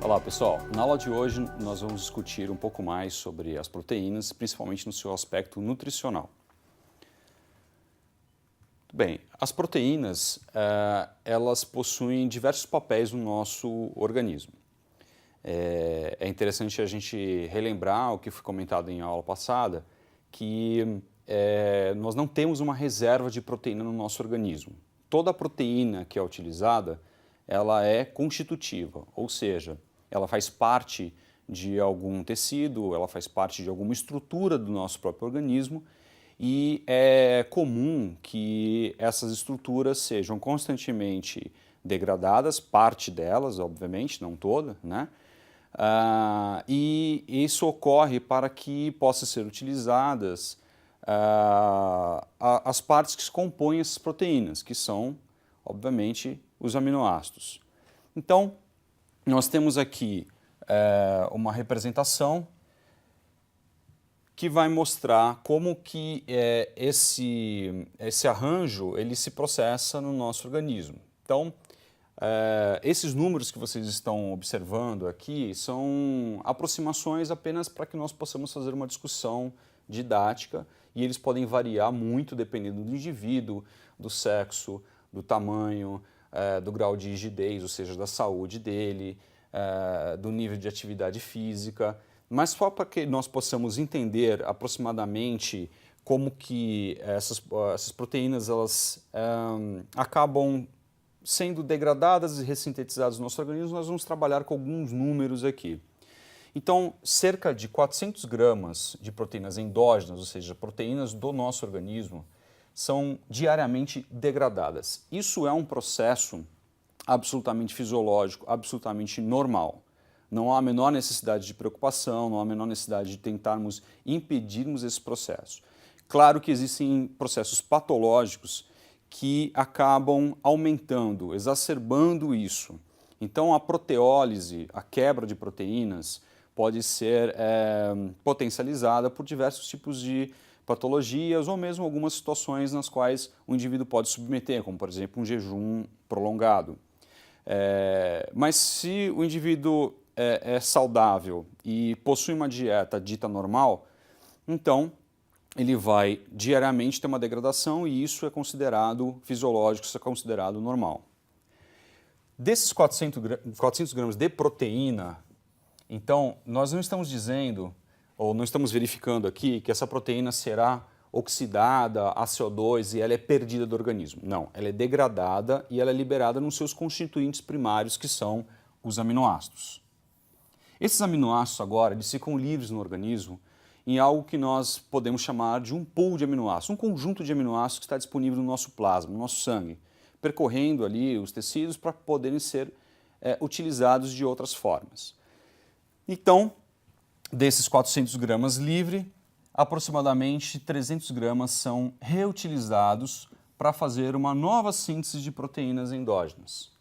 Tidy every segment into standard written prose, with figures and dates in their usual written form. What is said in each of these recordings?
Olá pessoal, na aula de hoje nós vamos discutir um pouco mais sobre as proteínas, principalmente no seu aspecto nutricional. Bem, as proteínas elas possuem diversos papéis no nosso organismo. É interessante a gente relembrar o que foi comentado em aula passada, que nós não temos uma reserva de proteína no nosso organismo. Toda a proteína que é utilizada, ela é constitutiva, ou seja, ela faz parte de algum tecido, ela faz parte de alguma estrutura do nosso próprio organismo e é comum que essas estruturas sejam constantemente degradadas, parte delas, obviamente, não toda, né? E isso ocorre para que possam ser utilizadas as partes que compõem essas proteínas, que são, obviamente, os aminoácidos. Então, nós temos aqui uma representação que vai mostrar como que esse arranjo ele se processa no nosso organismo. Então, esses números que vocês estão observando aqui são aproximações apenas para que nós possamos fazer uma discussão didática e eles podem variar muito dependendo do indivíduo, do sexo, do tamanho, do grau de rigidez, ou seja, da saúde dele, do nível de atividade física, mas só para que nós possamos entender aproximadamente como que essas proteínas elas acabam sendo degradadas e ressintetizadas no nosso organismo, nós vamos trabalhar com alguns números aqui. Então, cerca de 400 gramas de proteínas endógenas, ou seja, proteínas do nosso organismo, são diariamente degradadas. Isso é um processo absolutamente fisiológico, absolutamente normal. Não há a menor necessidade de preocupação, não há a menor necessidade de tentarmos impedirmos esse processo. Claro que existem processos patológicos que acabam aumentando, exacerbando isso. Então, a proteólise, a quebra de proteínas, pode ser potencializada por diversos tipos de patologias ou mesmo algumas situações nas quais o indivíduo pode submeter, como por exemplo um jejum prolongado. Mas se o indivíduo é saudável e possui uma dieta dita normal, então ele vai diariamente ter uma degradação e isso é considerado fisiológico, isso é considerado normal. Desses 400 gramas de proteína, então nós não estamos dizendo ou não estamos verificando aqui que essa proteína será oxidada a CO2 e ela é perdida do organismo. Não, ela é degradada e ela é liberada nos seus constituintes primários, que são os aminoácidos. Esses aminoácidos agora eles ficam livres no organismo em algo que nós podemos chamar de um pool de aminoácidos, um conjunto de aminoácidos que está disponível no nosso plasma, no nosso sangue, percorrendo ali os tecidos para poderem ser utilizados de outras formas. Então, desses 400 gramas livre, aproximadamente 300 gramas são reutilizados para fazer uma nova síntese de proteínas endógenas.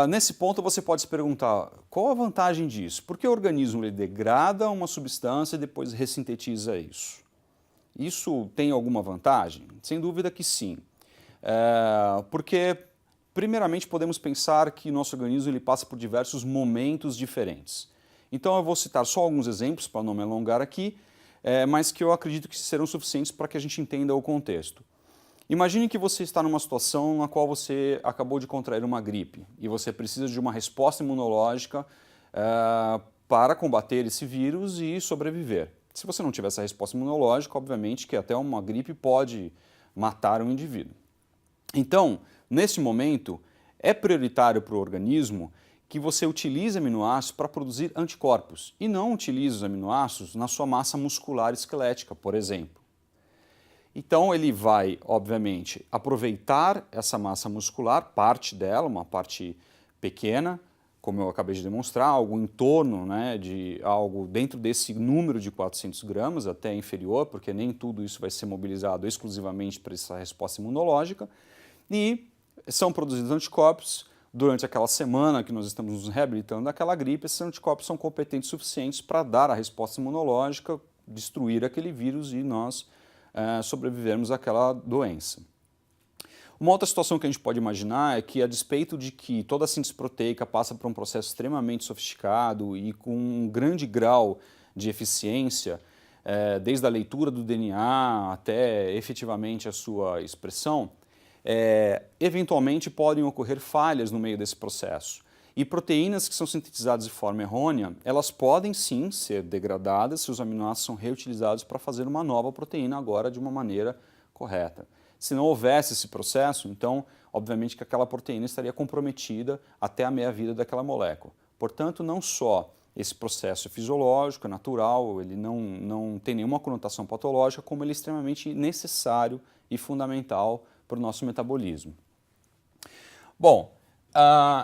Nesse ponto você pode se perguntar, qual a vantagem disso? Por que o organismo ele degrada uma substância e depois ressintetiza isso? Isso tem alguma vantagem? Sem dúvida que sim. Porque, primeiramente, podemos pensar que nosso organismo ele passa por diversos momentos diferentes. Então eu vou citar só alguns exemplos para não me alongar aqui, mas que eu acredito que serão suficientes para que a gente entenda o contexto. Imagine que você está numa situação na qual você acabou de contrair uma gripe e você precisa de uma resposta imunológica para combater esse vírus e sobreviver. Se você não tiver essa resposta imunológica, obviamente que até uma gripe pode matar um indivíduo. Então, nesse momento, é prioritário para o organismo que você utilize aminoácidos para produzir anticorpos e não utilize os aminoácidos na sua massa muscular esquelética, por exemplo. Então ele vai, obviamente, aproveitar essa massa muscular, parte dela, uma parte pequena, como eu acabei de demonstrar, algo em torno de algo dentro desse número de 400 gramas, até inferior, porque nem tudo isso vai ser mobilizado exclusivamente para essa resposta imunológica, e são produzidos anticorpos. Durante aquela semana que nós estamos nos reabilitando daquela gripe, esses anticorpos são competentes o suficientes para dar a resposta imunológica, destruir aquele vírus e nós sobrevivermos àquela doença. Uma outra situação que a gente pode imaginar é que, a despeito de que toda a síntese proteica passa por um processo extremamente sofisticado e com um grande grau de eficiência, desde a leitura do DNA até efetivamente a sua expressão, eventualmente podem ocorrer falhas no meio desse processo. E proteínas que são sintetizadas de forma errônea, elas podem sim ser degradadas se os aminoácidos são reutilizados para fazer uma nova proteína agora de uma maneira correta. Se não houvesse esse processo, então, obviamente que aquela proteína estaria comprometida até a meia-vida daquela molécula. Portanto, não só esse processo é fisiológico, é natural, ele não tem nenhuma conotação patológica, como ele é extremamente necessário e fundamental para o nosso metabolismo. Bom,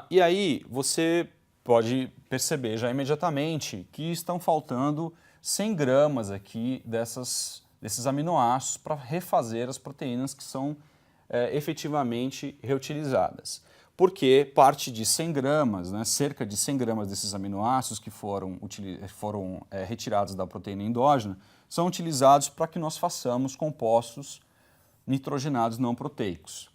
e aí você pode perceber já imediatamente que estão faltando 100 gramas aqui desses aminoácidos para refazer as proteínas que são efetivamente reutilizadas. Porque parte de 100 gramas, né, cerca de 100 gramas desses aminoácidos que foram retirados da proteína endógena, são utilizados para que nós façamos compostos nitrogenados não proteicos.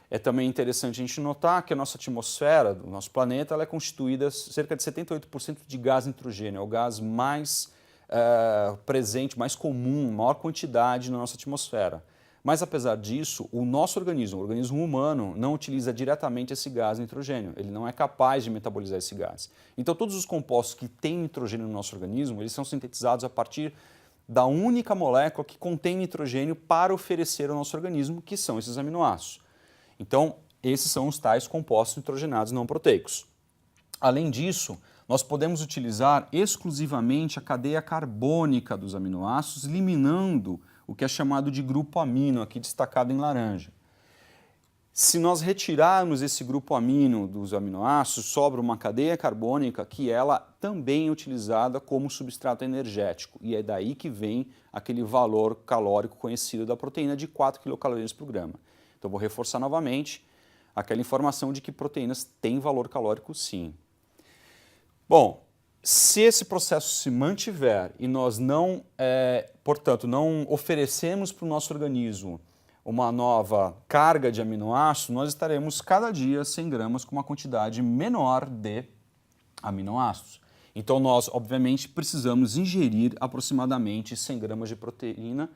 É também interessante a gente notar que a nossa atmosfera do nosso planeta ela é constituída cerca de 78% de gás nitrogênio, é o gás mais presente, mais comum, maior quantidade na nossa atmosfera. Mas apesar disso, o nosso organismo, o organismo humano, não utiliza diretamente esse gás nitrogênio, ele não é capaz de metabolizar esse gás. Então todos os compostos que têm nitrogênio no nosso organismo, eles são sintetizados a partir da única molécula que contém nitrogênio para oferecer ao nosso organismo, que são esses aminoácidos. Então, esses são os tais compostos nitrogenados não proteicos. Além disso, nós podemos utilizar exclusivamente a cadeia carbônica dos aminoácidos, eliminando o que é chamado de grupo amino, aqui destacado em laranja. Se nós retirarmos esse grupo amino dos aminoácidos, sobra uma cadeia carbônica que ela também é utilizada como substrato energético. E é daí que vem aquele valor calórico conhecido da proteína de 4 quilocalorias por grama. Então vou reforçar novamente aquela informação de que proteínas têm valor calórico sim. Bom, se esse processo se mantiver e nós não, portanto, não oferecemos para o nosso organismo uma nova carga de aminoácidos, nós estaremos cada dia 100 gramas com uma quantidade menor de aminoácidos. Então nós, obviamente, precisamos ingerir aproximadamente 100 gramas de proteína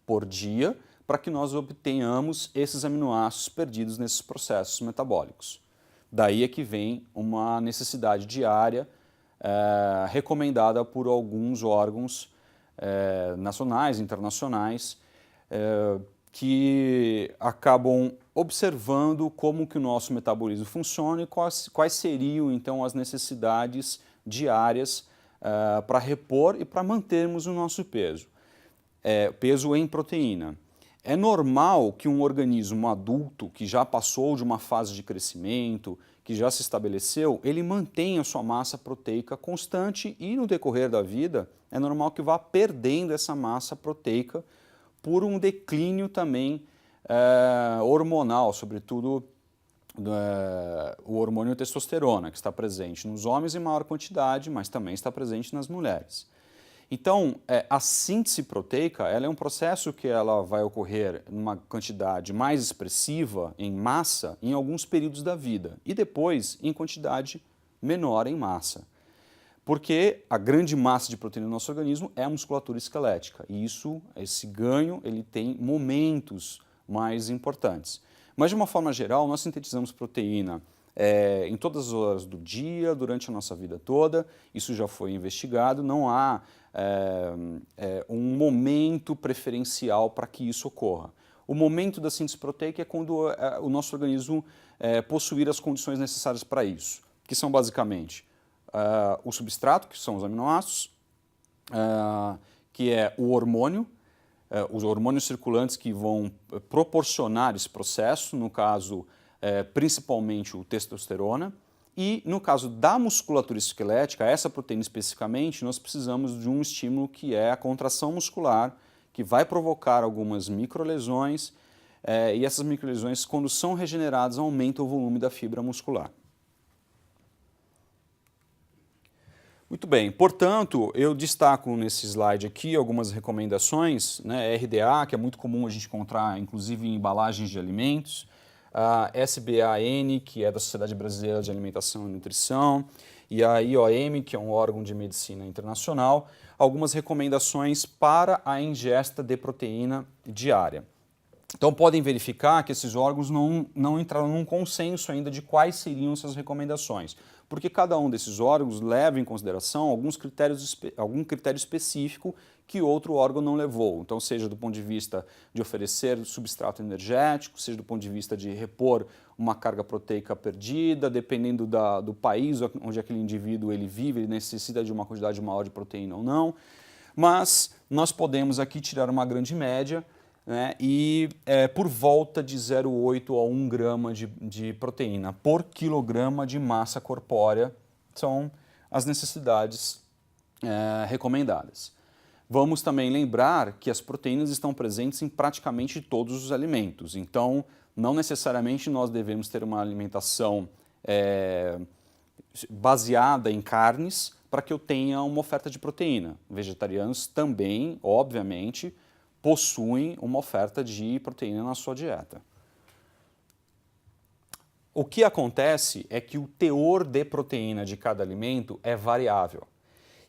por dia para que nós obtenhamos esses aminoácidos perdidos nesses processos metabólicos. Daí é que vem uma necessidade diária recomendada por alguns órgãos nacionais, internacionais, que acabam observando como que o nosso metabolismo funciona e quais seriam então as necessidades diárias para repor e para mantermos o nosso peso, peso em proteína. É normal que um organismo adulto que já passou de uma fase de crescimento, que já se estabeleceu, ele mantenha a sua massa proteica constante e no decorrer da vida é normal que vá perdendo essa massa proteica por um declínio também hormonal, sobretudo o hormônio testosterona, que está presente nos homens em maior quantidade, mas também está presente nas mulheres. Então, a síntese proteica ela é um processo que ela vai ocorrer numa quantidade mais expressiva em massa em alguns períodos da vida e depois em quantidade menor em massa. Porque a grande massa de proteína no nosso organismo é a musculatura esquelética e esse ganho ele tem momentos mais importantes. Mas de uma forma geral, nós sintetizamos proteína em todas as horas do dia, durante a nossa vida toda, isso já foi investigado, não há um momento preferencial para que isso ocorra. O momento da síntese proteica é quando o nosso organismo possuir as condições necessárias para isso, que são basicamente o substrato, que são os aminoácidos, que é o hormônio, os hormônios circulantes que vão proporcionar esse processo, no caso, principalmente o testosterona, e no caso da musculatura esquelética, essa proteína especificamente, nós precisamos de um estímulo que é a contração muscular, que vai provocar algumas microlesões, e essas microlesões, quando são regeneradas, aumentam o volume da fibra muscular. Muito bem, portanto, eu destaco nesse slide aqui algumas recomendações, né, RDA, que é muito comum a gente encontrar, inclusive em embalagens de alimentos, a SBAN, que é da Sociedade Brasileira de Alimentação e Nutrição, e a IOM, que é um órgão de medicina internacional, algumas recomendações para a ingesta de proteína diária. Então podem verificar que esses órgãos não entraram num consenso ainda de quais seriam essas recomendações, porque cada um desses órgãos leva em consideração algum critério específico que outro órgão não levou. Então, seja do ponto de vista de oferecer substrato energético, seja do ponto de vista de repor uma carga proteica perdida, dependendo do país onde aquele indivíduo ele vive, ele necessita de uma quantidade maior de proteína ou não. Mas nós podemos aqui tirar uma grande média, né, e por volta de 0,8 a 1 grama de proteína por quilograma de massa corpórea são as necessidades recomendadas. Vamos também lembrar que as proteínas estão presentes em praticamente todos os alimentos, então não necessariamente nós devemos ter uma alimentação baseada em carnes para que eu tenha uma oferta de proteína. Vegetarianos também, obviamente, possuem uma oferta de proteína na sua dieta. O que acontece é que o teor de proteína de cada alimento é variável.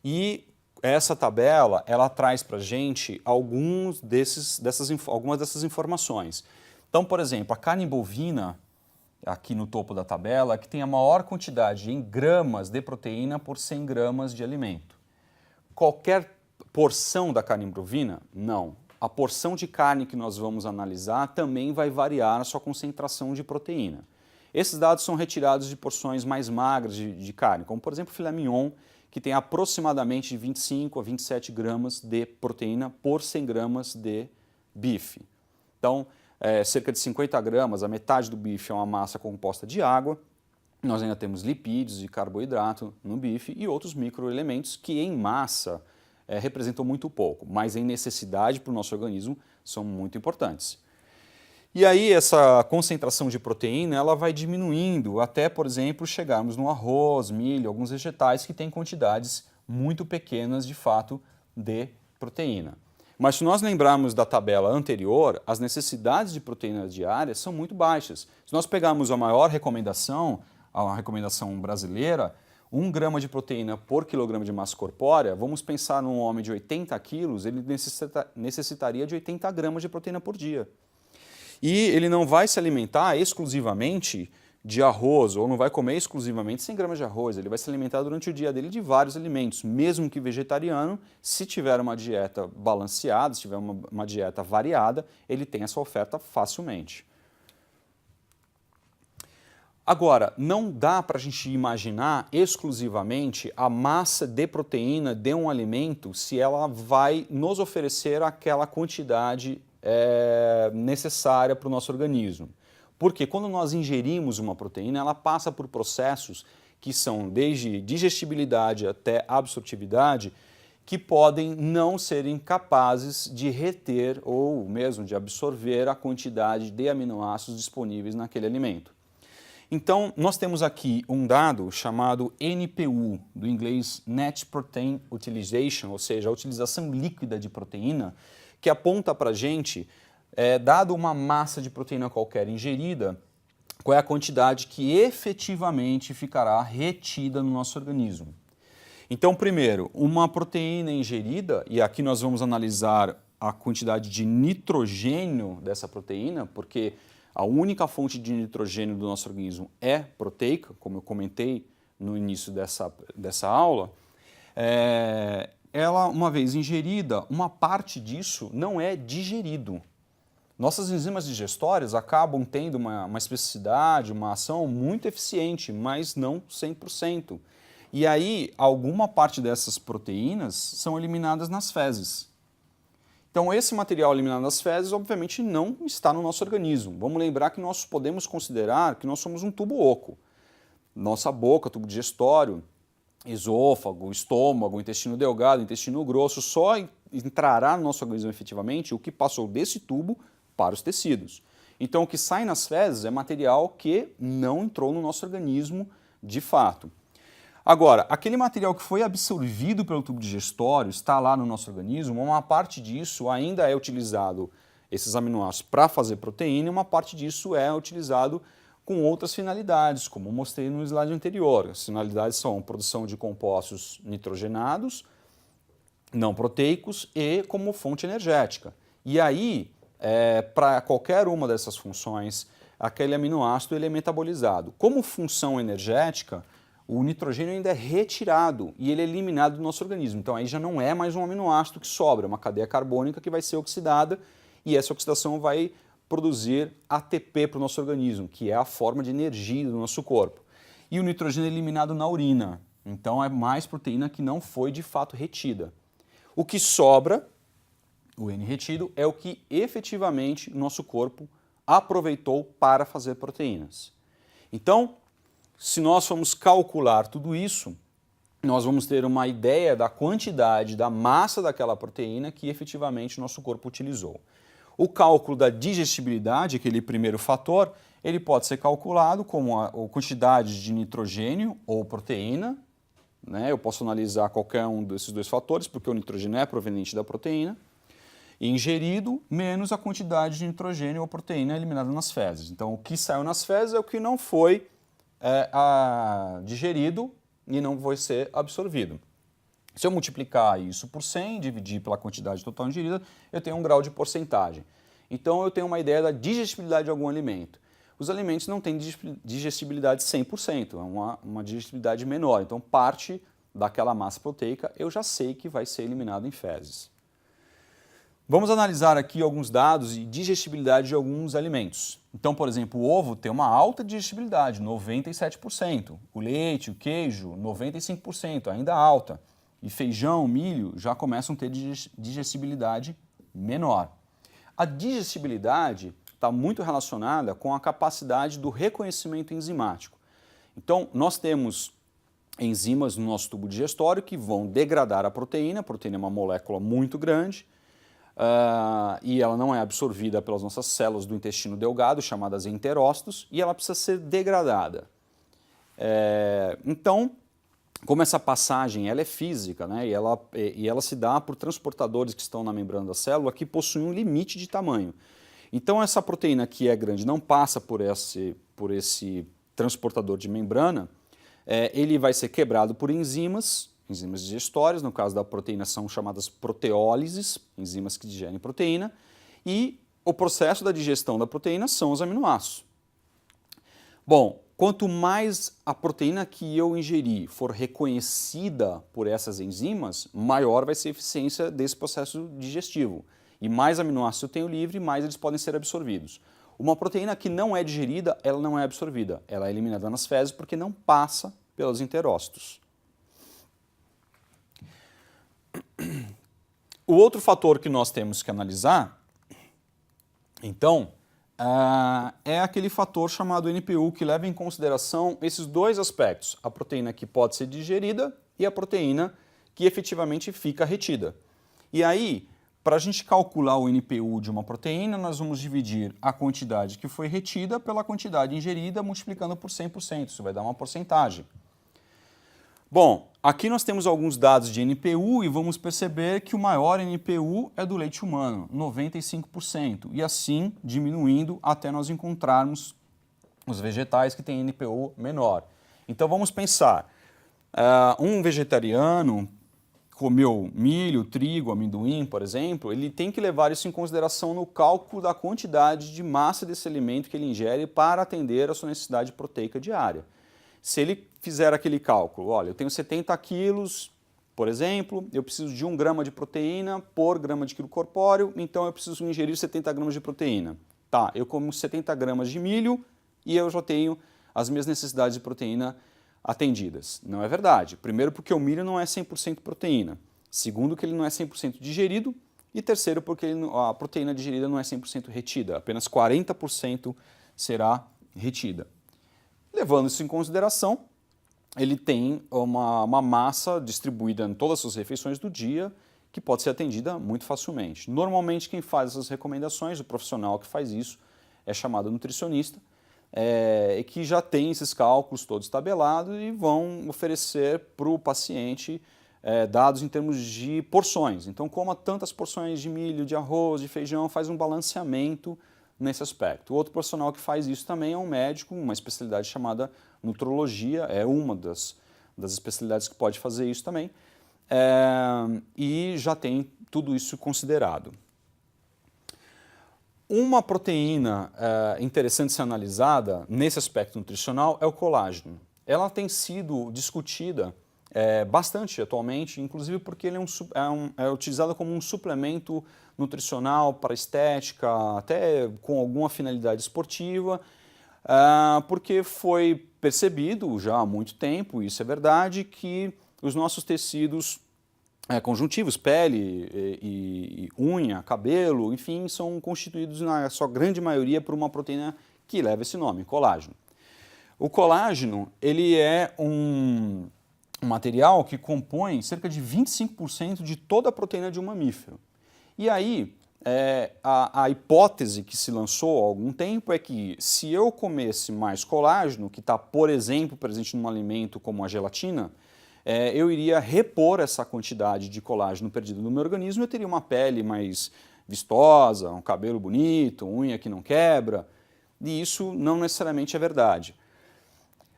E essa tabela, ela traz para a gente algumas dessas informações. Então, por exemplo, a carne bovina, aqui no topo da tabela, que tem a maior quantidade em gramas de proteína por 100 gramas de alimento. Qualquer porção da carne bovina? Não. A porção de carne que nós vamos analisar também vai variar a sua concentração de proteína. Esses dados são retirados de porções mais magras de carne, como por exemplo o filé mignon, que tem aproximadamente de 25 a 27 gramas de proteína por 100 gramas de bife. Então, cerca de 50 gramas, a metade do bife é uma massa composta de água. Nós ainda temos lipídios e carboidrato no bife e outros microelementos que em massa representam muito pouco, mas em necessidade para o nosso organismo são muito importantes. E aí essa concentração de proteína ela vai diminuindo até, por exemplo, chegarmos no arroz, milho, alguns vegetais que têm quantidades muito pequenas de fato de proteína. Mas se nós lembrarmos da tabela anterior, as necessidades de proteína diárias são muito baixas. Se nós pegarmos a maior recomendação, a recomendação brasileira, 1 grama de proteína por quilograma de massa corpórea, vamos pensar num homem de 80 quilos, ele necessitaria de 80 gramas de proteína por dia. E ele não vai se alimentar exclusivamente de arroz, ou não vai comer exclusivamente 100 gramas de arroz, ele vai se alimentar durante o dia dele de vários alimentos, mesmo que vegetariano, se tiver uma dieta balanceada, se tiver uma dieta variada, ele tem essa oferta facilmente. Agora, não dá para a gente imaginar exclusivamente a massa de proteína de um alimento se ela vai nos oferecer aquela quantidade necessária para o nosso organismo. Porque quando nós ingerimos uma proteína, ela passa por processos que são desde digestibilidade até absortividade, que podem não serem capazes de reter ou mesmo de absorver a quantidade de aminoácidos disponíveis naquele alimento. Então, nós temos aqui um dado chamado NPU, do inglês Net Protein Utilization, ou seja, a utilização líquida de proteína, que aponta para a gente, dado uma massa de proteína qualquer ingerida, qual é a quantidade que efetivamente ficará retida no nosso organismo. Então, primeiro, uma proteína ingerida, e aqui nós vamos analisar a quantidade de nitrogênio dessa proteína, porque a única fonte de nitrogênio do nosso organismo é proteica, como eu comentei no início dessa aula. Ela, uma vez ingerida, uma parte disso não é digerido. Nossas enzimas digestórias acabam tendo uma especificidade, uma ação muito eficiente, mas não 100%. E aí, alguma parte dessas proteínas são eliminadas nas fezes. Então, esse material eliminado nas fezes, obviamente, não está no nosso organismo. Vamos lembrar que nós podemos considerar que nós somos um tubo oco. Nossa boca, tubo digestório, esôfago, estômago, intestino delgado, intestino grosso, só entrará no nosso organismo efetivamente o que passou desse tubo para os tecidos. Então, o que sai nas fezes é material que não entrou no nosso organismo de fato. Agora, aquele material que foi absorvido pelo tubo digestório, está lá no nosso organismo, uma parte disso ainda é utilizado esses aminoácidos para fazer proteína, e uma parte disso é utilizado com outras finalidades, como eu mostrei no slide anterior. As finalidades são produção de compostos nitrogenados, não proteicos e como fonte energética. E aí, para qualquer uma dessas funções, aquele aminoácido ele é metabolizado. Como função energética, o nitrogênio ainda é retirado e ele é eliminado do nosso organismo. Então aí já não é mais um aminoácido que sobra, é uma cadeia carbônica que vai ser oxidada e essa oxidação vai produzir ATP para o nosso organismo, que é a forma de energia do nosso corpo. E o nitrogênio é eliminado na urina, então é mais proteína que não foi de fato retida. O que sobra, o N retido, é o que efetivamente o nosso corpo aproveitou para fazer proteínas. Então, se nós formos calcular tudo isso, nós vamos ter uma ideia da quantidade, da massa daquela proteína que efetivamente o nosso corpo utilizou. O cálculo da digestibilidade, aquele primeiro fator, ele pode ser calculado como a quantidade de nitrogênio ou proteína, né? Eu posso analisar qualquer um desses dois fatores, porque o nitrogênio é proveniente da proteína, ingerido menos a quantidade de nitrogênio ou proteína eliminada nas fezes. Então, o que saiu nas fezes é o que não foi digerido e não vai ser absorvido. Se eu multiplicar isso por 100, dividir pela quantidade total ingerida, eu tenho um grau de porcentagem. Então, eu tenho uma ideia da digestibilidade de algum alimento. Os alimentos não têm digestibilidade 100%, é uma digestibilidade menor. Então, parte daquela massa proteica eu já sei que vai ser eliminado em fezes. Vamos analisar aqui alguns dados de digestibilidade de alguns alimentos. Então, por exemplo, o ovo tem uma alta digestibilidade, 97%. O leite, o queijo, 95%, ainda alta. E feijão, milho já começam a ter digestibilidade menor. A digestibilidade está muito relacionada com a capacidade do reconhecimento enzimático. Então, nós temos enzimas no nosso tubo digestório que vão degradar a proteína é uma molécula muito grande, e ela não é absorvida pelas nossas células do intestino delgado, chamadas enterócitos, e ela precisa ser degradada. Então, como essa passagem ela é física, né, e ela se dá por transportadores que estão na membrana da célula que possuem um limite de tamanho. Então, essa proteína que é grande não passa por esse transportador de membrana, ele vai ser quebrado por enzimas digestórias, no caso da proteína são chamadas proteólises, enzimas que digerem proteína, e o processo da digestão da proteína são os aminoácidos. Bom, quanto mais a proteína que eu ingeri for reconhecida por essas enzimas, maior vai ser a eficiência desse processo digestivo. E mais aminoácidos eu tenho livre, mais eles podem ser absorvidos. Uma proteína que não é digerida, ela não é absorvida. Ela é eliminada nas fezes porque não passa pelos enterócitos. O outro fator que nós temos que analisar, então, é aquele fator chamado NPU, que leva em consideração esses dois aspectos, a proteína que pode ser digerida e a proteína que efetivamente fica retida. E aí, para a gente calcular o NPU de uma proteína, nós vamos dividir a quantidade que foi retida pela quantidade ingerida, multiplicando por 100%, isso vai dar uma porcentagem. Bom, aqui nós temos alguns dados de NPU e vamos perceber que o maior NPU é do leite humano, 95%, e assim diminuindo até nós encontrarmos os vegetais que têm NPU menor. Então vamos pensar, um vegetariano comeu milho, trigo, amendoim, por exemplo, ele tem que levar isso em consideração no cálculo da quantidade de massa desse alimento que ele ingere para atender a sua necessidade proteica diária. Se ele fizer aquele cálculo, olha, eu tenho 70 quilos, por exemplo, eu preciso de 1 grama de proteína por grama de quilo corpóreo, então eu preciso ingerir 70 gramas de proteína. Tá, eu como 70 gramas de milho e eu já tenho as minhas necessidades de proteína atendidas. Não é verdade. Primeiro, porque o milho não é 100% proteína. Segundo, que ele não é 100% digerido. E terceiro, porque a proteína digerida não é 100% retida. Apenas 40% será retida. Levando isso em consideração, ele tem uma massa distribuída em todas as suas refeições do dia que pode ser atendida muito facilmente. Normalmente, quem faz essas recomendações, o profissional que faz isso, é chamado nutricionista, que já tem esses cálculos todos tabelados e vão oferecer para o paciente dados em termos de porções. Então, coma tantas porções de milho, de arroz, de feijão, faz um balanceamento nesse aspecto. O outro profissional que faz isso também é um médico, uma especialidade chamada nutrologia, é uma das especialidades que pode fazer isso também, e já tem tudo isso considerado. Uma proteína interessante ser analisada nesse aspecto nutricional é o colágeno. Ela tem sido discutida bastante atualmente, inclusive porque ele é utilizado como um suplemento nutricional para estética, até com alguma finalidade esportiva, porque foi percebido já há muito tempo, isso é verdade, que os nossos tecidos conjuntivos, pele e unha, cabelo, enfim, são constituídos na sua grande maioria por uma proteína que leva esse nome, colágeno. O colágeno, ele é um material que compõe cerca de 25% de toda a proteína de um mamífero. E aí, a hipótese que se lançou há algum tempo é que se eu comesse mais colágeno, que está, por exemplo, presente num alimento como a gelatina, eu iria repor essa quantidade de colágeno perdido no meu organismo, eu teria uma pele mais vistosa, um cabelo bonito, unha que não quebra, e isso não necessariamente é verdade.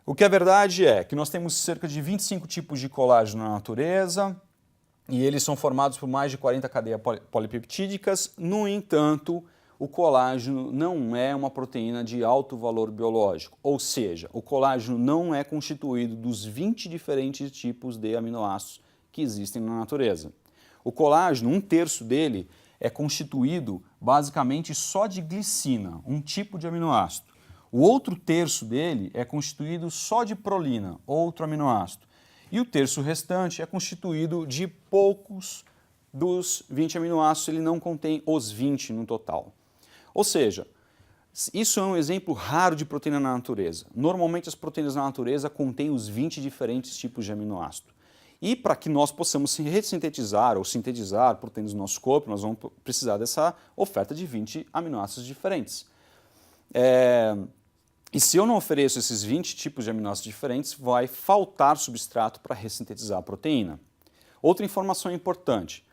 O que é verdade é que nós temos cerca de 25 tipos de colágeno na natureza, e eles são formados por mais de 40 cadeias polipeptídicas. No entanto, o colágeno não é uma proteína de alto valor biológico, ou seja, o colágeno não é constituído dos 20 diferentes tipos de aminoácidos que existem na natureza. O colágeno, 1/3 dele, é constituído basicamente só de glicina, um tipo de aminoácido. O outro terço dele é constituído só de prolina, outro aminoácido. E o terço restante é constituído de poucos dos 20 aminoácidos, ele não contém os 20 no total. Ou seja, isso é um exemplo raro de proteína na natureza. Normalmente as proteínas na natureza contêm os 20 diferentes tipos de aminoácido. E para que nós possamos ressintetizar ou sintetizar proteínas do nosso corpo, nós vamos precisar dessa oferta de 20 aminoácidos diferentes. E se eu não ofereço esses 20 tipos de aminoácidos diferentes, vai faltar substrato para ressintetizar a proteína. Outra informação importante,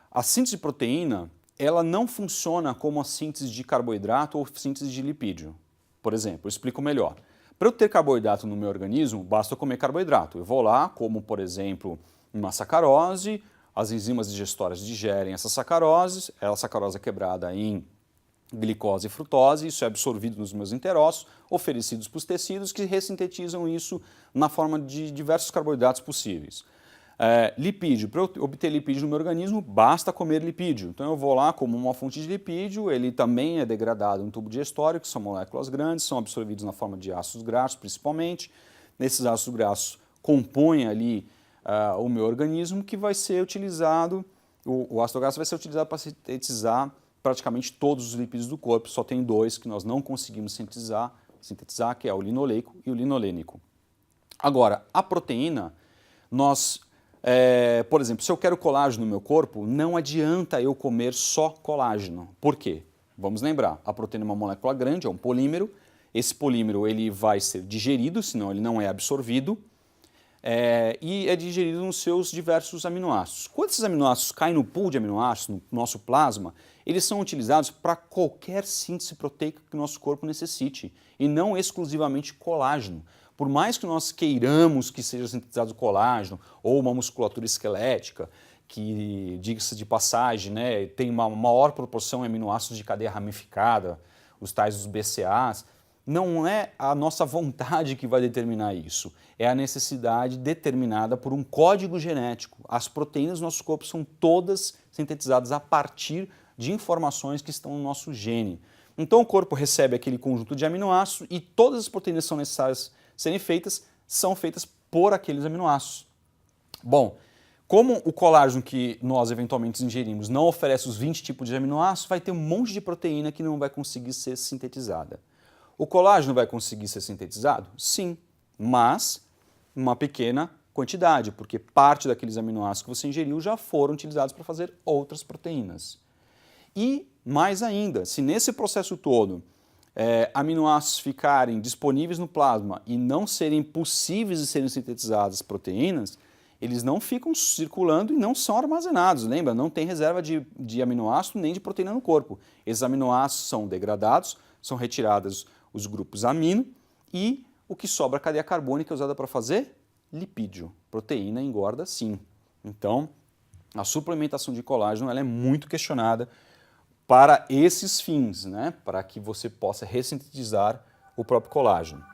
a síntese de proteína, ela não funciona como a síntese de carboidrato ou síntese de lipídio. Por exemplo, eu explico melhor. Para eu ter carboidrato no meu organismo, basta eu comer carboidrato. Eu vou lá, como por exemplo uma sacarose, as enzimas digestórias digerem essa sacarose é quebrada em glicose e frutose, isso é absorvido nos meus enterócitos, oferecidos para os tecidos que ressintetizam isso na forma de diversos carboidratos possíveis. Lipídio, para eu obter lipídio no meu organismo, basta comer lipídio. Então eu vou lá como uma fonte de lipídio, ele também é degradado no tubo digestório, que são moléculas grandes, são absorvidos na forma de ácidos graxos principalmente. Nesses ácidos graxos compõem ali o meu organismo, que vai ser utilizado, o ácido graxo vai ser utilizado para sintetizar praticamente todos os lipídios do corpo, só tem 2 que nós não conseguimos sintetizar, que é o linoleico e o linolênico. Agora, a proteína, por exemplo, se eu quero colágeno no meu corpo, não adianta eu comer só colágeno. Por quê? Vamos lembrar, a proteína é uma molécula grande, é um polímero. Esse polímero ele vai ser digerido, senão ele não é absorvido, e é digerido nos seus diversos aminoácidos. Quando esses aminoácidos caem no pool de aminoácidos, no nosso plasma, eles são utilizados para qualquer síntese proteica que o nosso corpo necessite, e não exclusivamente colágeno. Por mais que nós queiramos que seja sintetizado colágeno ou uma musculatura esquelética, que, diga-se de passagem, né, tem uma maior proporção de aminoácidos de cadeia ramificada, os tais dos BCAAs, não é a nossa vontade que vai determinar isso, é a necessidade determinada por um código genético. As proteínas do nosso corpo são todas sintetizadas a partir de informações que estão no nosso gene. Então o corpo recebe aquele conjunto de aminoácidos e todas as proteínas que são necessárias serem feitas, são feitas por aqueles aminoácidos. Bom, como o colágeno que nós eventualmente ingerimos não oferece os 20 tipos de aminoácidos, vai ter um monte de proteína que não vai conseguir ser sintetizada. O colágeno vai conseguir ser sintetizado? Sim, mas uma pequena quantidade, porque parte daqueles aminoácidos que você ingeriu já foram utilizados para fazer outras proteínas. E mais ainda, se nesse processo todo aminoácidos ficarem disponíveis no plasma e não serem possíveis de serem sintetizadas proteínas, eles não ficam circulando e não são armazenados. Lembra, não tem reserva de aminoácido nem de proteína no corpo. Esses aminoácidos são degradados, são retirados os grupos amino e o que sobra a cadeia carbônica é usada para fazer lipídio. Proteína engorda sim. Então, a suplementação de colágeno ela é muito questionada para esses fins, né? Para que você possa ressintetizar o próprio colágeno.